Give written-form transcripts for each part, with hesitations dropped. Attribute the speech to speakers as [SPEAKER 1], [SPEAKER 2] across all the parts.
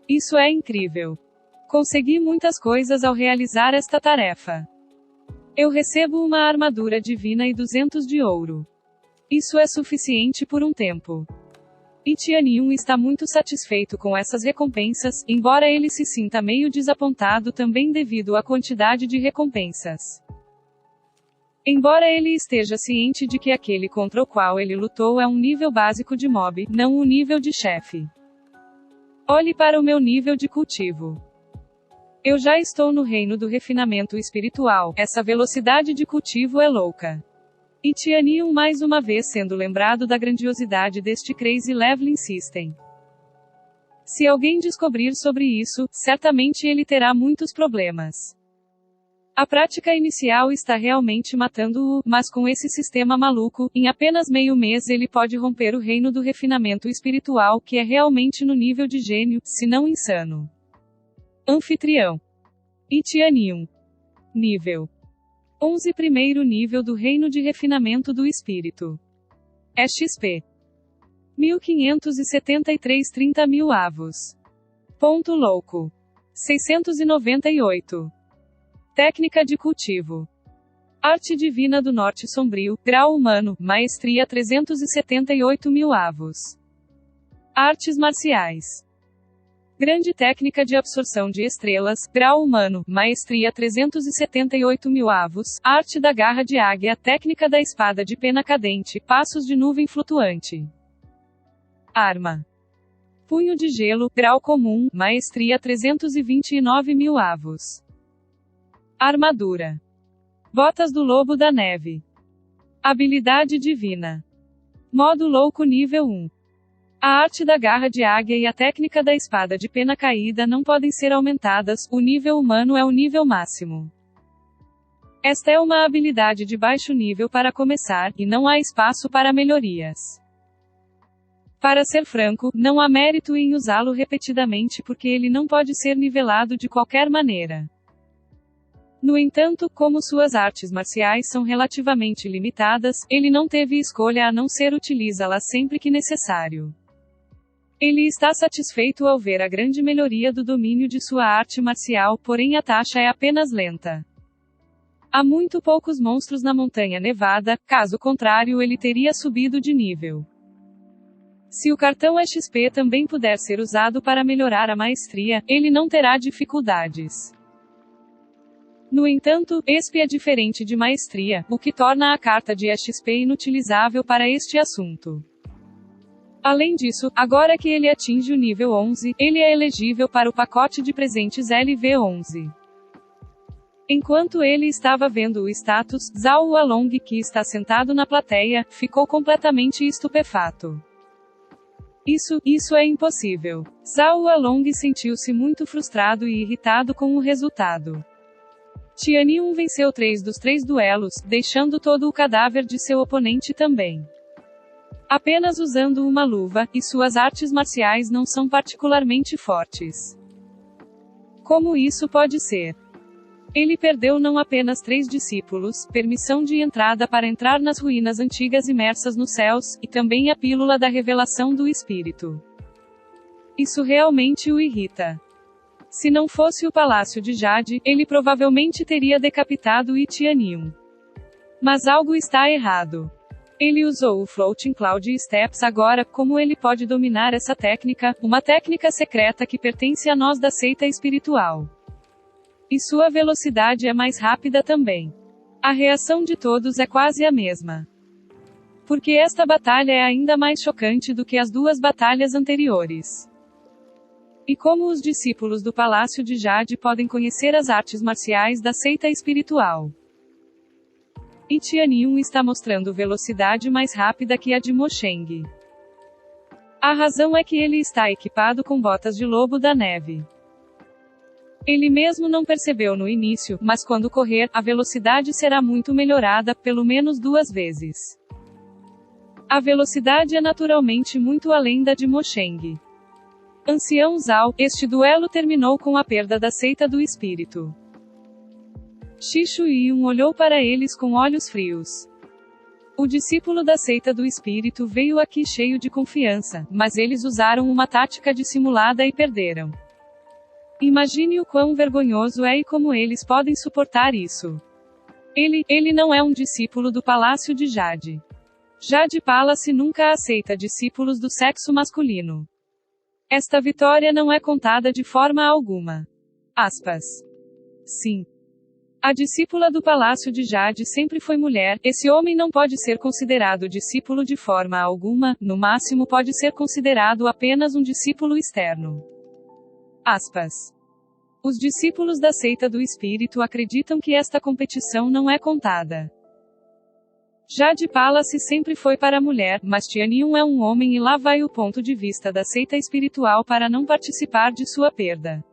[SPEAKER 1] Isso é incrível. Consegui muitas coisas ao realizar esta tarefa. Eu recebo uma armadura divina e 200 de ouro. Isso é suficiente por um tempo. E Tianyun está muito satisfeito com essas recompensas, embora ele se sinta meio desapontado também devido à quantidade de recompensas. Embora ele esteja ciente de que aquele contra o qual ele lutou é um nível básico de mob, não um nível de chefe. Olhe para o meu nível de cultivo. Eu já estou no reino do refinamento espiritual, essa velocidade de cultivo é louca. E Tianyun mais uma vez sendo lembrado da grandiosidade deste Crazy Leveling System. Se alguém descobrir sobre isso, certamente ele terá muitos problemas. A prática inicial está realmente matando-o, mas com esse sistema maluco, em apenas meio mês ele pode romper o reino do refinamento espiritual, que é realmente no nível de gênio, se não insano. Anfitrião. E Tianyun. Nível 11. Primeiro nível do reino de refinamento do espírito. XP 1573. 30.000 avos. Ponto louco. 698. Técnica de cultivo. Arte divina do norte sombrio, grau humano, maestria 378.000 avos. Artes marciais. Grande técnica de absorção de estrelas, grau humano, maestria 378.000 avos, arte da garra de águia, técnica da espada de pena cadente, passos de nuvem flutuante. Arma. Punho de gelo, grau comum, maestria 329.000 avos. Armadura. Botas do lobo da neve. Habilidade divina. Modo louco nível 1. A arte da garra de águia e a técnica da espada de pena caída não podem ser aumentadas, o nível humano é o nível máximo. Esta é uma habilidade de baixo nível para começar, e não há espaço para melhorias. Para ser franco, não há mérito em usá-lo repetidamente porque ele não pode ser nivelado de qualquer maneira. No entanto, como suas artes marciais são relativamente limitadas, ele não teve escolha a não ser utilizá-las sempre que necessário. Ele está satisfeito ao ver a grande melhoria do domínio de sua arte marcial, porém a taxa é apenas lenta. Há muito poucos monstros na Montanha Nevada, caso contrário ele teria subido de nível. Se o cartão XP também puder ser usado para melhorar a maestria, ele não terá dificuldades. No entanto, XP é diferente de maestria, o que torna a carta de XP inutilizável para este assunto. Além disso, agora que ele atinge o nível 11, ele é elegível para o pacote de presentes LV11. Enquanto ele estava vendo o status, Zhao Hualong, que está sentado na plateia, ficou completamente estupefato. Isso é impossível. Zhao Hualong sentiu-se muito frustrado e irritado com o resultado. Tianyun venceu 3 dos 3 duelos, deixando todo o cadáver de seu oponente também. Apenas usando uma luva, e suas artes marciais não são particularmente fortes. Como isso pode ser? Ele perdeu não apenas 3 discípulos, permissão de entrada para entrar nas ruínas antigas imersas nos céus, e também a pílula da revelação do espírito. Isso realmente o irrita. Se não fosse o Palácio de Jade, ele provavelmente teria decapitado Tianyun. Mas algo está errado. Ele usou o Floating Cloud Steps agora, como ele pode dominar essa técnica, uma técnica secreta que pertence a nós da seita espiritual. E sua velocidade é mais rápida também. A reação de todos é quase a mesma. Porque esta batalha é ainda mais chocante do que as 2 batalhas anteriores. E como os discípulos do Palácio de Jade podem conhecer as artes marciais da seita espiritual? E Tianyun está mostrando velocidade mais rápida que a de Mo Sheng. A razão é que ele está equipado com botas de lobo da neve. Ele mesmo não percebeu no início, mas quando correr, a velocidade será muito melhorada, pelo menos 2 vezes. A velocidade é naturalmente muito além da de Mo Sheng. Ancião Zhao, este duelo terminou com a perda da seita do espírito. Shi Shuiyun olhou para eles com olhos frios. O discípulo da seita do espírito veio aqui cheio de confiança, mas eles usaram uma tática dissimulada e perderam. Imagine o quão vergonhoso é e como eles podem suportar isso. Ele não é um discípulo do Palácio de Jade. Jade Palace nunca aceita discípulos do sexo masculino. Esta vitória não é contada de forma alguma. Aspas. Sim. A discípula do Palácio de Jade sempre foi mulher. Esse homem não pode ser considerado discípulo de forma alguma, no máximo pode ser considerado apenas um discípulo externo. Aspas. Os discípulos da seita do espírito acreditam que esta competição não é contada. Jade Palace sempre foi para a mulher, mas Tianyun é um homem e lá vai o ponto de vista da seita espiritual para não participar de sua perda.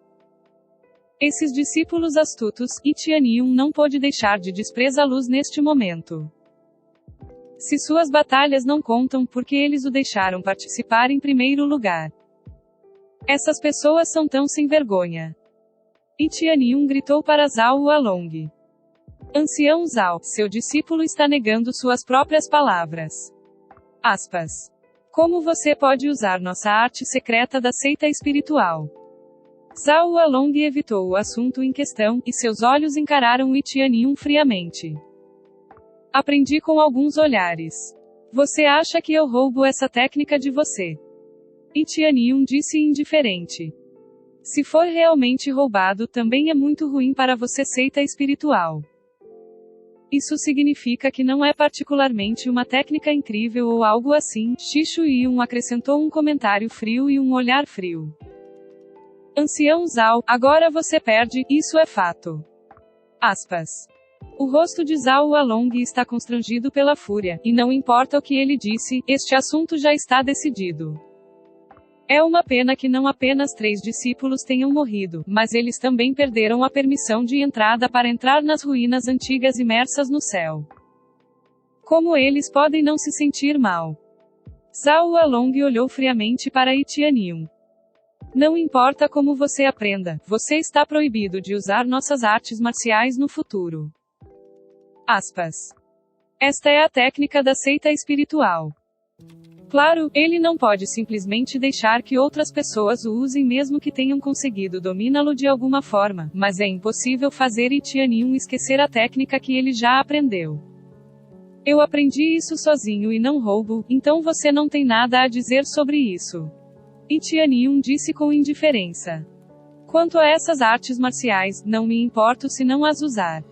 [SPEAKER 1] Esses discípulos astutos, e Tianyun não pôde deixar de desprezá-los neste momento. Se suas batalhas não contam, porque eles o deixaram participar em primeiro lugar. Essas pessoas são tão sem vergonha. E Tianyun gritou para Zhao Along. Ancião Zhao, seu discípulo está negando suas próprias palavras. Aspas. Como você pode usar nossa arte secreta da seita espiritual? Zhao Along evitou o assunto em questão, e seus olhos encararam Tianyun friamente. Aprendi com alguns olhares. Você acha que eu roubo essa técnica de você? Tianyun disse indiferente. Se for realmente roubado, também é muito ruim para você, seita espiritual. Isso significa que não é particularmente uma técnica incrível ou algo assim. Shishu-yun acrescentou um comentário frio e um olhar frio. Ancião Zhao, agora você perde, isso é fato. Aspas. O rosto de Zhao Along está constrangido pela fúria, e não importa o que ele disse, este assunto já está decidido. É uma pena que não apenas 3 discípulos tenham morrido, mas eles também perderam a permissão de entrada para entrar nas ruínas antigas imersas no céu. Como eles podem não se sentir mal? Zhao Along olhou friamente para Tianyun. Não importa como você aprenda, você está proibido de usar nossas artes marciais no futuro. Aspas. Esta é a técnica da seita espiritual. Claro, ele não pode simplesmente deixar que outras pessoas o usem mesmo que tenham conseguido dominá-lo de alguma forma, mas é impossível fazer Tianyun esquecer a técnica que ele já aprendeu. Eu aprendi isso sozinho e não roubo, então você não tem nada a dizer sobre isso. Tianyun disse com indiferença. Quanto a essas artes marciais, não me importo se não as usar.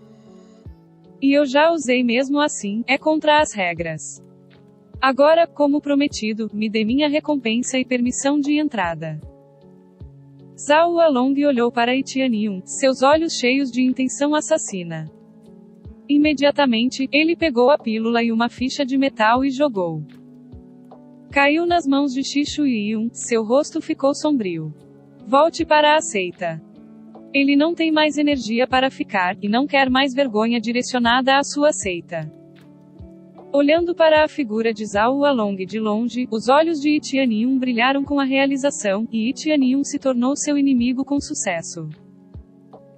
[SPEAKER 1] E eu já usei mesmo assim, é contra as regras. Agora, como prometido, me dê minha recompensa e permissão de entrada. Zhao Along olhou para Tianyun, seus olhos cheios de intenção assassina. Imediatamente, ele pegou a pílula e uma ficha de metal e jogou. Caiu nas mãos de Shishu-yun, seu rosto ficou sombrio. Volte para a seita. Ele não tem mais energia para ficar, e não quer mais vergonha direcionada à sua seita. Olhando para a figura de Zhao Along de longe, os olhos de Tianyun brilharam com a realização, e Tianyun se tornou seu inimigo com sucesso.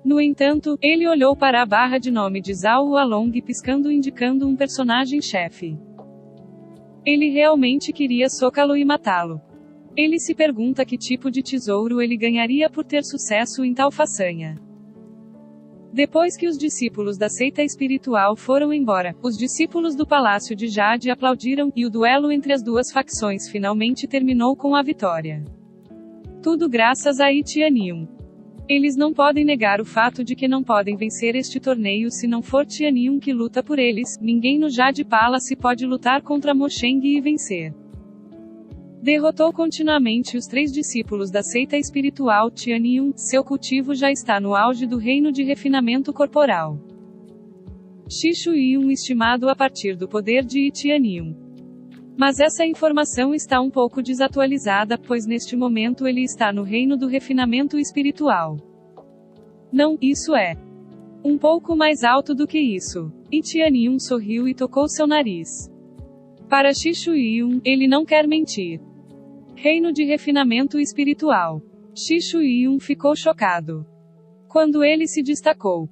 [SPEAKER 1] No entanto, ele olhou para a barra de nome de Zhao Along piscando indicando um personagem-chefe. Ele realmente queria socá-lo e matá-lo. Ele se pergunta que tipo de tesouro ele ganharia por ter sucesso em tal façanha. Depois que os discípulos da seita espiritual foram embora, os discípulos do Palácio de Jade aplaudiram, e o duelo entre as duas facções finalmente terminou com a vitória. Tudo graças a Tianyun. Eles não podem negar o fato de que não podem vencer este torneio se não for Tianyun que luta por eles. Ninguém no Jade Palace pode lutar contra Mo Sheng e vencer. Derrotou continuamente os 3 discípulos da seita espiritual Tianyun, seu cultivo já está no auge do reino de refinamento corporal. Shishu-yun estimado a partir do poder de Tianyun. Mas essa informação está um pouco desatualizada, pois neste momento ele está no reino do refinamento espiritual. Não, isso é. Um pouco mais alto do que isso. Tianyun sorriu e tocou seu nariz. Para Shishu-yun, ele não quer mentir. Reino de refinamento espiritual. Shishu-yun ficou chocado. Quando ele se destacou.